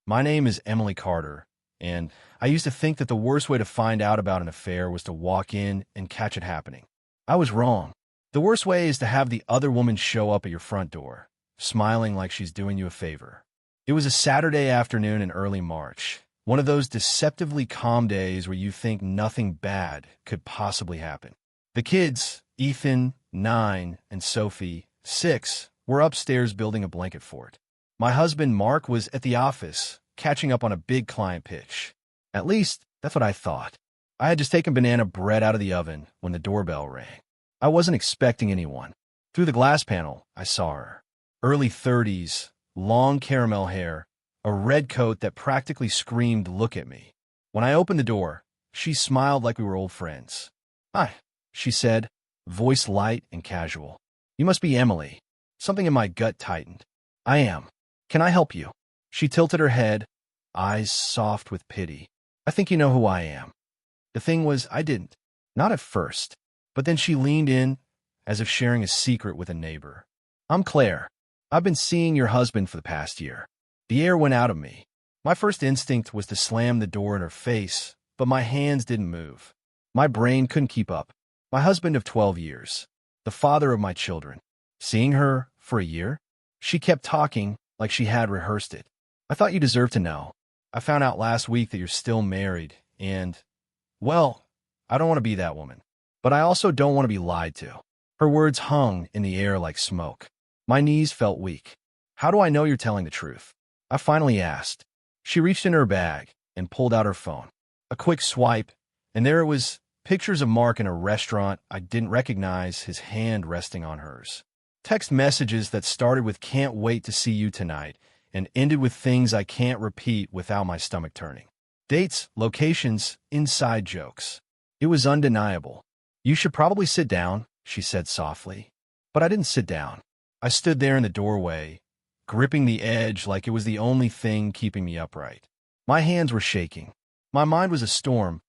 My name is Emily Carter, and I used to think that the worst way to find out about an affair was to walk in and catch it happening. I was wrong. The worst way is to have the other woman show up at your front door, smiling like she's doing you a favor. It was a Saturday afternoon in early March, one of those deceptively calm days where you think nothing bad could possibly happen. The kids, Ethan, 9, and Sophie, 6, were upstairs building a blanket fort. My husband, Mark, was at the office, catching up on a big client pitch. At least, that's what I thought. I had just taken banana bread out of the oven when the doorbell rang. I wasn't expecting anyone. Through the glass panel, I saw her. Early 30s, long caramel hair, a red coat that practically screamed, "Look at me." When I opened the door, she smiled like we were old friends. "Hi," she said, voice light and casual. "You must be Emily." Something in my gut tightened. "I am. Can I help you?" She tilted her head, eyes soft with pity. "I think you know who I am." The thing was, I didn't. Not at first. But then she leaned in, as if sharing a secret with a neighbor. "I'm Claire. I've been seeing your husband for the past year." The air went out of me. My first instinct was to slam the door in her face, but my hands didn't move. My brain couldn't keep up. My husband of 12 years. The father of my children. Seeing her for a year? She kept talking like she had rehearsed it. "I thought you deserved to know. I found out last week that you're still married, and, well, I don't want to be that woman. But I also don't want to be lied to." Her words hung in the air like smoke. My knees felt weak. "How do I know you're telling the truth?" I finally asked. She reached in her bag and pulled out her phone. A quick swipe, and there it was, pictures of Mark in a restaurant I didn't recognize, his hand resting on hers. Text messages that started with "can't wait to see you tonight" and ended with things I can't repeat without my stomach turning. Dates, locations, inside jokes. It was undeniable. "You should probably sit down," she said softly. But I didn't sit down. I stood there in the doorway, gripping the edge like it was the only thing keeping me upright. My hands were shaking. My mind was a storm,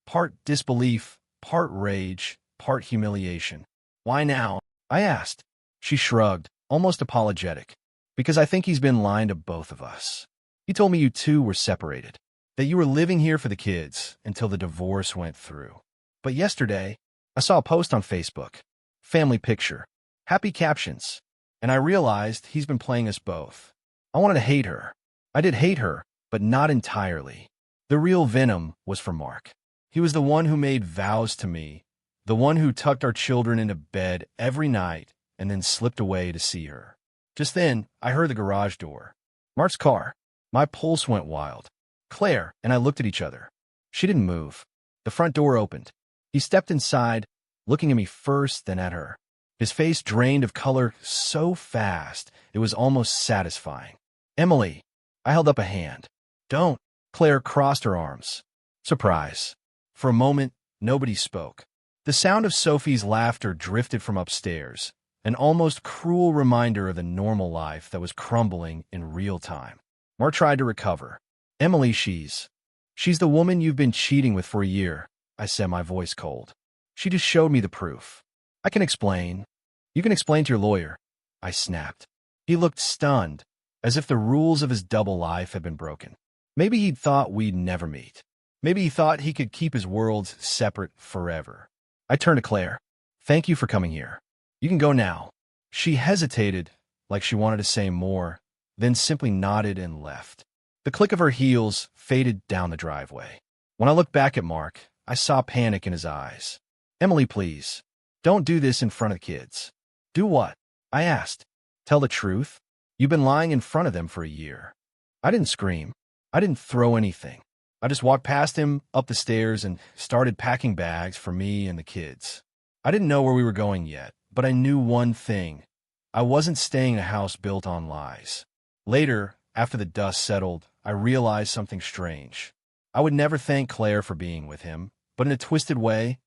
part disbelief, part rage, part humiliation. "Why now?" I asked. She shrugged, almost apologetic. "Because I think he's been lying to both of us. He told me you two were separated, that you were living here for the kids until the divorce went through. But yesterday, I saw a post on Facebook. Family picture. Happy captions. And I realized he's been playing us both. I wanted to hate her. I did hate her, but not entirely. The real venom was for Mark. He was the one who made vows to me, the one who tucked our children into bed every night and then slipped away to see her. Just then, I heard the garage door. Mark's car. My pulse went wild. Claire and I looked at each other. She didn't move. The front door opened. He stepped inside, looking at me first, then at her. His face drained of color so fast, it was almost satisfying. "Emily." I held up a hand. "Don't." Claire crossed her arms. Surprise. For a moment, nobody spoke. The sound of Sophie's laughter drifted from upstairs, an almost cruel reminder of the normal life that was crumbling in real time. Mark tried to recover. "Emily, she's the woman you've been cheating with for a year," I said, my voice cold. "She just showed me the proof." "I can explain." "You can explain to your lawyer," I snapped. He looked stunned, as if the rules of his double life had been broken. Maybe he'd thought we'd never meet. Maybe he thought he could keep his worlds separate forever. I turned to Claire. "Thank you for coming here. You can go now." She hesitated, like she wanted to say more, then simply nodded and left. The click of her heels faded down the driveway. When I looked back at Mark, I saw panic in his eyes. "Emily, please. Don't do this in front of the kids." "Do what?" I asked. "Tell the truth. You've been lying in front of them for a year." I didn't scream. I didn't throw anything. I just walked past him, up the stairs, and started packing bags for me and the kids. I didn't know where we were going yet, but I knew one thing. I wasn't staying in a house built on lies. Later, after the dust settled, I realized something strange. I would never thank Claire for being with him, but in a twisted way,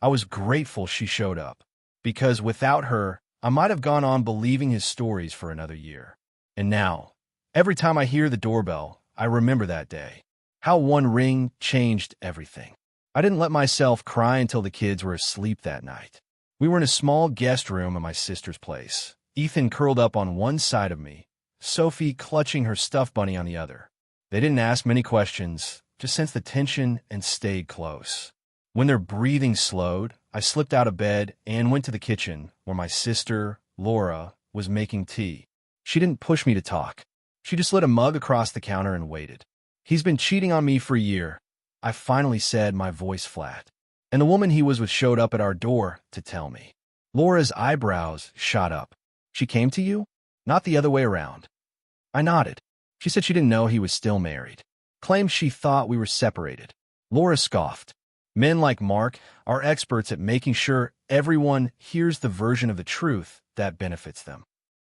I was grateful she showed up. Because without her, I might have gone on believing his stories for another year. And now, every time I hear the doorbell, I remember that day. How one ring changed everything. I didn't let myself cry until the kids were asleep that night. We were in a small guest room at my sister's place. Ethan curled up on one side of me, Sophie clutching her stuffed bunny on the other. They didn't ask many questions, just sensed the tension and stayed close. When their breathing slowed, I slipped out of bed and went to the kitchen where my sister, Laura, was making tea. She didn't push me to talk. She just slid a mug across the counter and waited. "He's been cheating on me for a year," I finally said, my voice flat. "And the woman he was with showed up at our door to tell me." Laura's eyebrows shot up. "She came to you? Not the other way around?" I nodded. She said she didn't know he was still married. Claimed she thought we were separated. Laura scoffed. "Men like Mark are experts at making sure everyone hears the version of the truth that benefits them."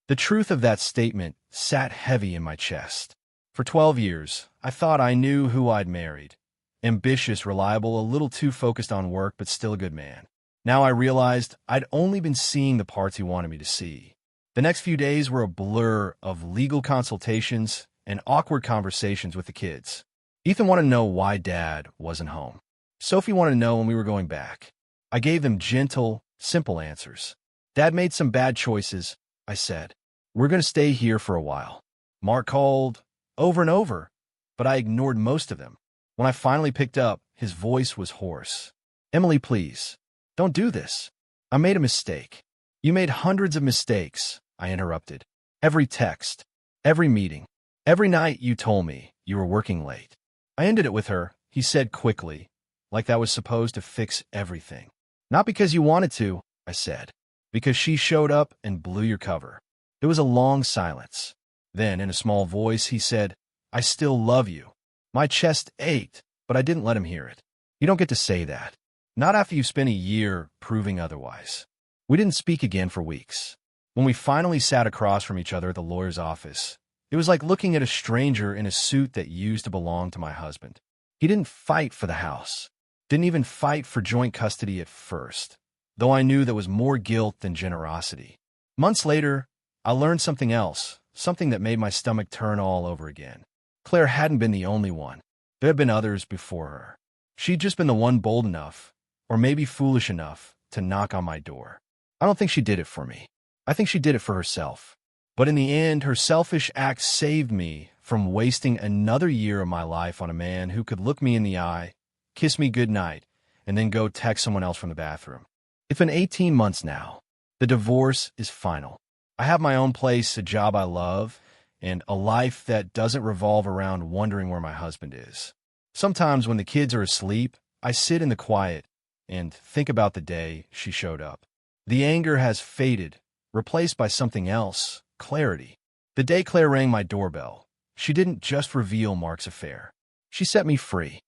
The truth of that statement sat heavy in my chest. For 12 years, I thought I knew who I'd married. Ambitious, reliable, a little too focused on work, but still a good man. Now I realized I'd only been seeing the parts he wanted me to see. The next few days were a blur of legal consultations and awkward conversations with the kids. Ethan wanted to know why Dad wasn't home. Sophie wanted to know when we were going back. I gave them gentle, simple answers. "Dad made some bad choices," I said. "We're going to stay here for a while." Mark called over and over, but I ignored most of them. When I finally picked up, his voice was hoarse. "Emily, please, don't do this. I made a mistake." "You made hundreds of mistakes," I interrupted. "Every text, every meeting, every night you told me you were working late." I ended it with her, he said quickly, like that was supposed to fix everything. "Not because you wanted to," I said. "Because she showed up and blew your cover." There was a long silence. Then, in a small voice, he said, "I still love you." My chest ached, but I didn't let him hear it. "You don't get to say that. Not after you've spent a year proving otherwise." We didn't speak again for weeks. When we finally sat across from each other at the lawyer's office, it was like looking at a stranger in a suit that used to belong to my husband. He didn't fight for the house. Didn't even fight for joint custody at first, though I knew there was more guilt than generosity. Months later, I learned something else, something that made my stomach turn all over again. Claire hadn't been the only one. There had been others before her. She'd just been the one bold enough, or maybe foolish enough, to knock on my door. I don't think she did it for me. I think she did it for herself. But in the end, her selfish act saved me from wasting another year of my life on a man who could look me in the eye, kiss me goodnight, and then go text someone else from the bathroom. It's been 18 months now. The divorce is final. I have my own place, a job I love, and a life that doesn't revolve around wondering where my husband is. Sometimes when the kids are asleep, I sit in the quiet and think about the day she showed up. The anger has faded, replaced by something else, clarity. The day Claire rang my doorbell, she didn't just reveal Mark's affair. She set me free.